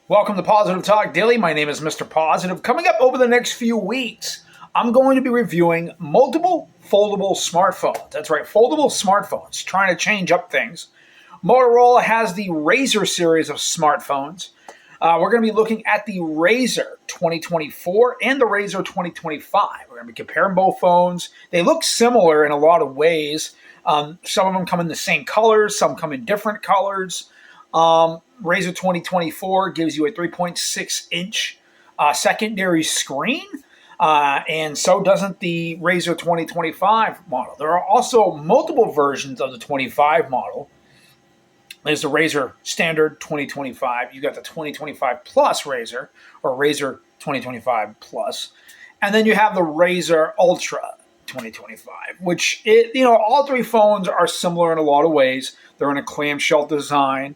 Welcome to Positive Talk Daily. My name is Mr. Positive. Coming up over the next few weeks, I'm going to be reviewing multiple foldable smartphones. That's right, foldable smartphones, trying to change up things. Motorola has the Razr series of smartphones. We're going to be looking at the Razr 2024 and the Razr 2025. We're going to be comparing both phones. They look similar in a lot of ways. Some of them come in the same colors, some come in different colors. Razr 2024 gives you a 3.6-inch secondary screen, and so doesn't the Razr 2025 model. There are also multiple versions of the 25 model. There's the Razr Standard 2025. You got the 2025 Plus Razr, or Razr 2025 Plus, and then you have the Razr Ultra 2025, which all three phones are similar in a lot of ways. They're in a clamshell design.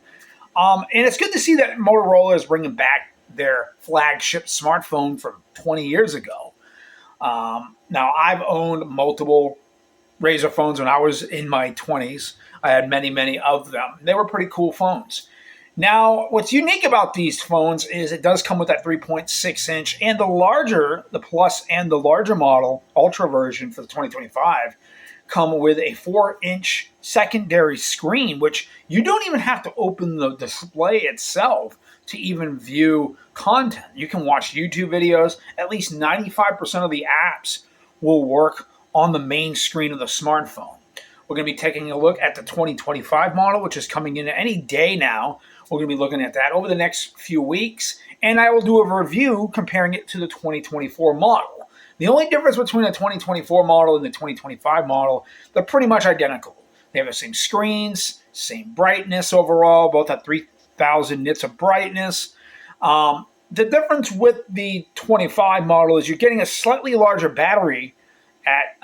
And it's good to see that Motorola is bringing back their flagship smartphone from 20 years ago. Now, I've owned multiple Razr phones when I was in my 20s. I had many of them. They were pretty cool phones. Now, what's unique about these phones is it does come with that 3.6-inch and the Plus and the larger model, Ultra version for the 2025, come with a 4-inch secondary screen, which you don't even have to open the display itself to even view content. You can watch YouTube videos. At least 95% of the apps will work on the main screen of the smartphone. We're going to be taking a look at the 2025 model, which is coming in any day now. We're going to be looking at that over the next few weeks, and I will do a review comparing it to the 2024 model. The only difference between the 2024 model and the 2025 model, they're pretty much identical. They have the same screens, same brightness overall, both at 3,000 nits of brightness. The difference with the 25 model is you're getting a slightly larger battery at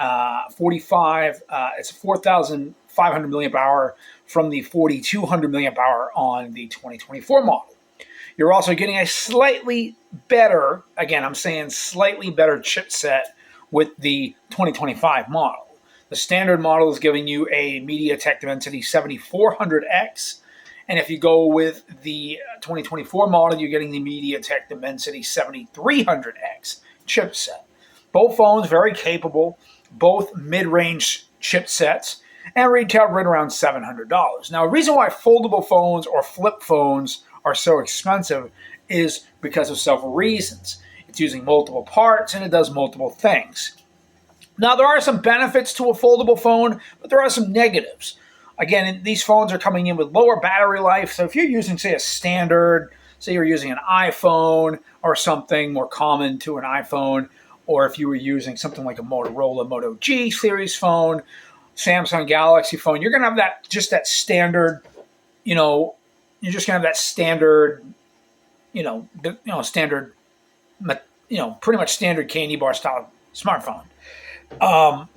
45. It's 4,500 milliamp hour from the 4,200 milliamp hour on the 2024 model. You're also getting a slightly better, again, I'm saying slightly better chipset with the 2025 model. The standard model is giving you a MediaTek Dimensity 7400X. And if you go with the 2024 model, you're getting the MediaTek Dimensity 7300X chipset. Both phones very capable, both mid-range chipsets, and retail right around $700. Now, the reason why foldable phones or flip phones are so expensive is because of several reasons. It's using multiple parts and it does multiple things. Now, there are some benefits to a foldable phone, but there are some negatives. Again, these phones are coming in with lower battery life. So if you're using, say, say you're using an iPhone or something more common to an iPhone, or if you were using something like a Motorola Moto G series phone, Samsung Galaxy phone, you're going to have that standard, you're just going to have that standard, standard, pretty much standard candy bar style smartphone. And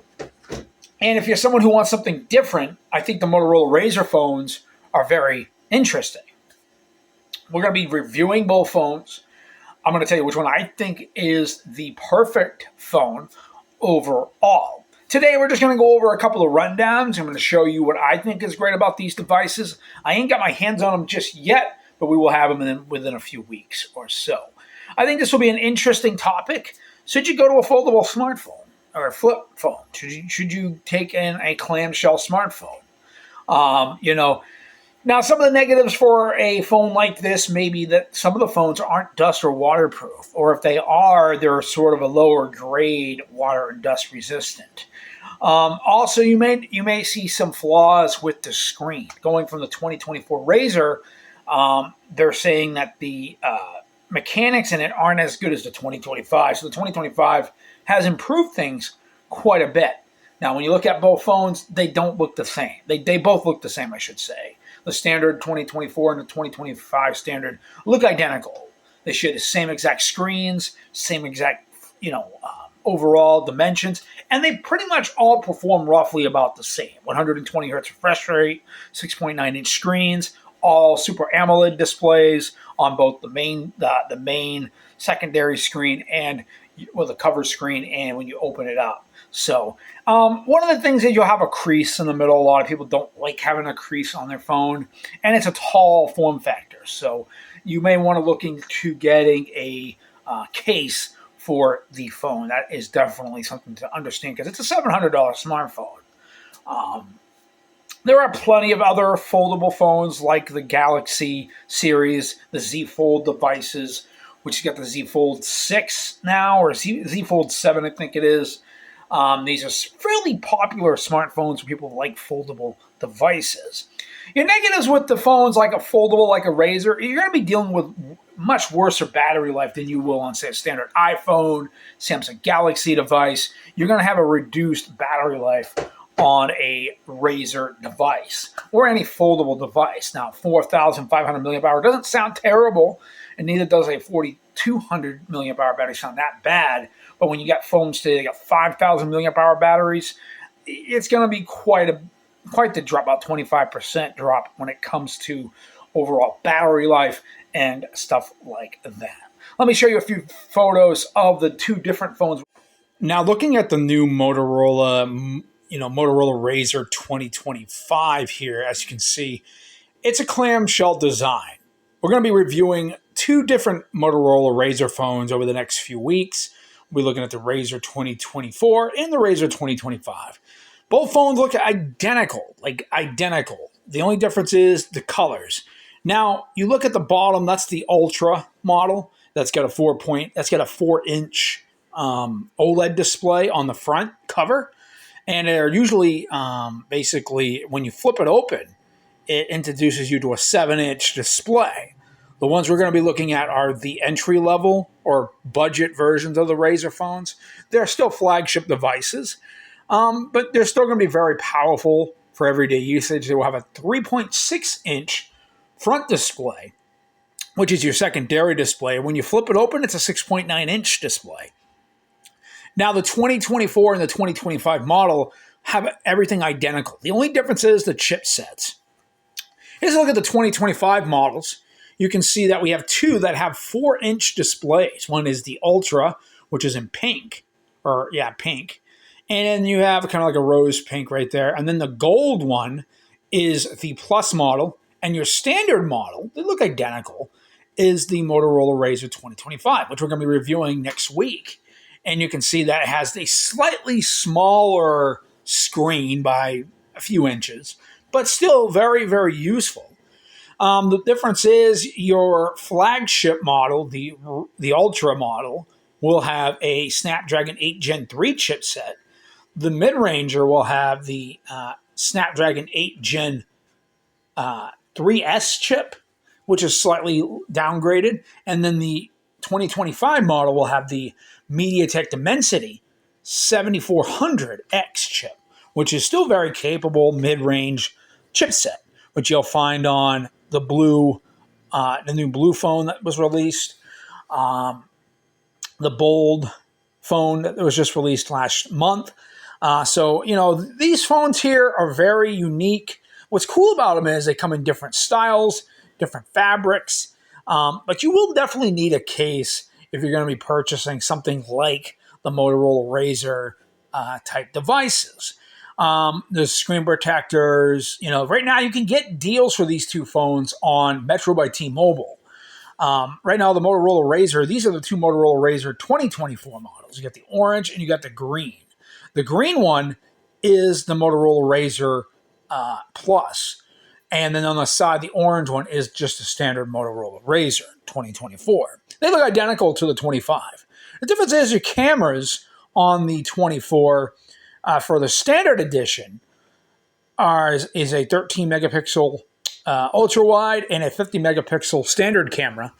if you're someone who wants something different, I think the Motorola Razr phones are very interesting. We're going to be reviewing both phones. I'm going to tell you which one I think is the perfect phone overall. Today, we're just going to go over a couple of rundowns. I'm going to show you what I think is great about these devices. I ain't got my hands on them just yet, but we will have them within a few weeks or so. I think this will be an interesting topic. Should you go to a foldable smartphone or a flip phone? Should you take in a clamshell smartphone? Now, some of the negatives for a phone like this may be that some of the phones aren't dust or waterproof, or if they are, they're sort of a lower grade water and dust resistant. Also, you may see some flaws with the screen. Going from the 2024 Razr, they're saying that the mechanics in it aren't as good as the 2025. So the 2025 has improved things quite a bit. Now, when you look at both phones, they don't look the same. They both look the same, I should say. The standard 2024 and the 2025 standard look identical. They share the same exact screens, same exact, overall dimensions, and they pretty much all perform roughly about the same. 120 hertz refresh rate, 6.9-inch screens, all Super AMOLED displays on both the main secondary screen and with the cover screen and when you open it up. So one of the things is you'll have a crease in the middle. A lot of people don't like having a crease on their phone, and it's a tall form factor. So you may want to look into getting a case for the phone. That is definitely something to understand because it's a $700 smartphone. There are plenty of other foldable phones like the Galaxy series, the Z Fold devices, which you got the Z Fold 6 now, or Z Fold 7, I think it is. These are fairly popular smartphones for people who like foldable devices. Your negatives with the phones like a foldable, like a razr, you're going to be dealing with much worse battery life than you will on, say, a standard iPhone, Samsung Galaxy device. You're going to have a reduced battery life on a razr device or any foldable device. Now, 4,500 milliamp hour doesn't sound terrible, and neither does a 4,200 milliamp hour battery sound that bad. But when you got phones today, they got 5,000 milliamp hour batteries, it's going to be quite the drop, about 25% drop when it comes to overall battery life and stuff like that. Let me show you a few photos of the two different phones. Now, looking at the new Motorola razr 2025 here, as you can see, it's a clamshell design. We're going to be reviewing two different Motorola razr phones over the next few weeks. We'll be looking at the razr 2024 and the razr 2025. Both phones look identical, like identical. The only difference is the colors. Now, you look at the bottom, that's the Ultra model. That's got a 4-inch OLED display on the front cover. And they're usually, basically, when you flip it open, it introduces you to a 7-inch display. The ones we're going to be looking at are the entry-level or budget versions of the razr phones. They're still flagship devices, but they're still going to be very powerful for everyday usage. They will have a 3.6-inch front display, which is your secondary display. When you flip it open, it's a 6.9-inch display. Now, the 2024 and the 2025 model have everything identical. The only difference is the chipsets. Here's a look at the 2025 models. You can see that we have two that have 4-inch displays. One is the Ultra, which is in pink. Pink. And then you have kind of like a rose pink right there. And then the gold one is the Plus model. And your standard model, they look identical, is the Motorola razr 2025, which we're going to be reviewing next week. And you can see that it has a slightly smaller screen by a few inches, but still very, very useful. The difference is your flagship model, the Ultra model, will have a Snapdragon 8 Gen 3 chipset. The mid-ranger will have the Snapdragon 8 Gen 3S chip, which is slightly downgraded. And then the 2025 model will have the MediaTek Dimensity 7400X chip, which is still very capable mid-range chipset, which you'll find on the new blue phone that was released, the bold phone that was just released last month. These phones here are very unique. What's cool about them is they come in different styles, different fabrics, but you will definitely need a case if you're going to be purchasing something like the Motorola razr type devices. The screen protectors, right now you can get deals for these two phones on Metro by T-Mobile. Right now, the Motorola razr, these are the two Motorola razr 2024 models. You got the orange and you got the green. The green one is the Motorola razr Plus. And then on the side, the orange one is just a standard Motorola razr 2024. They look identical to the 25. The difference is your cameras on the 24 for the standard edition is a 13 megapixel ultra wide and a 50 megapixel standard camera.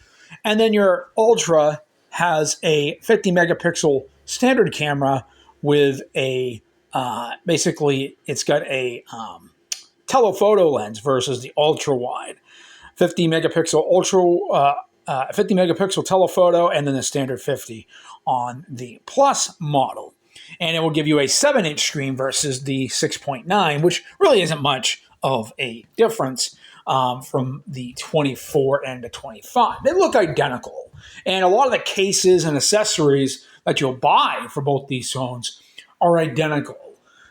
And then your Ultra has a 50 megapixel standard camera with a basically it's got a telephoto lens versus the ultra wide 50 megapixel telephoto, and then the standard 50 on the Plus model. And it will give you a 7-inch screen versus the 6.9, which really isn't much of a difference from the 24 and the 25. They look identical. And a lot of the cases and accessories that you'll buy for both these phones are identical.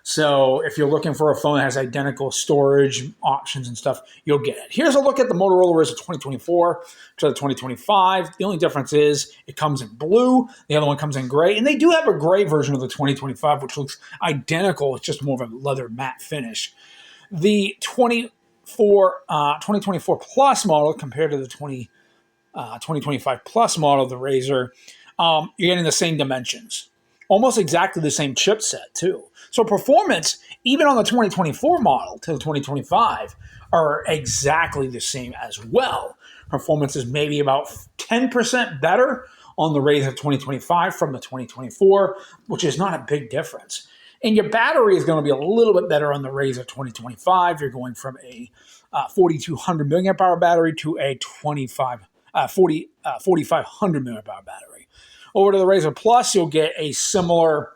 So if you're looking for a phone that has identical storage options and stuff, you'll get it. Here's a look at the Motorola Razr 2024 to the 2025. The only difference is it comes in blue. The other one comes in gray. And they do have a gray version of the 2025, which looks identical. It's just more of a leather matte finish. The 2024 Plus model compared to the 2025 Plus model of the Razr, you're getting the same dimensions. Almost exactly the same chipset, too. So performance, even on the 2024 model to the 2025, are exactly the same as well. Performance is maybe about 10% better on the Razr 2025 from the 2024, which is not a big difference. And your battery is going to be a little bit better on the Razr 2025. You're going from a 4,200 milliamp hour battery to a 4,500 milliamp hour battery. Over to the Razr Plus, you'll get a similar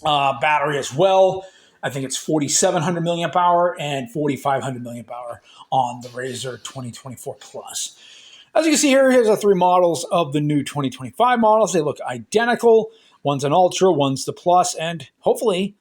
battery as well. I think it's 4,700 milliamp hour and 4,500 milliamp hour on the Razr 2024 Plus. As you can see here, here's the three models of the new 2025 models. They look identical. One's an Ultra, one's the Plus, and hopefully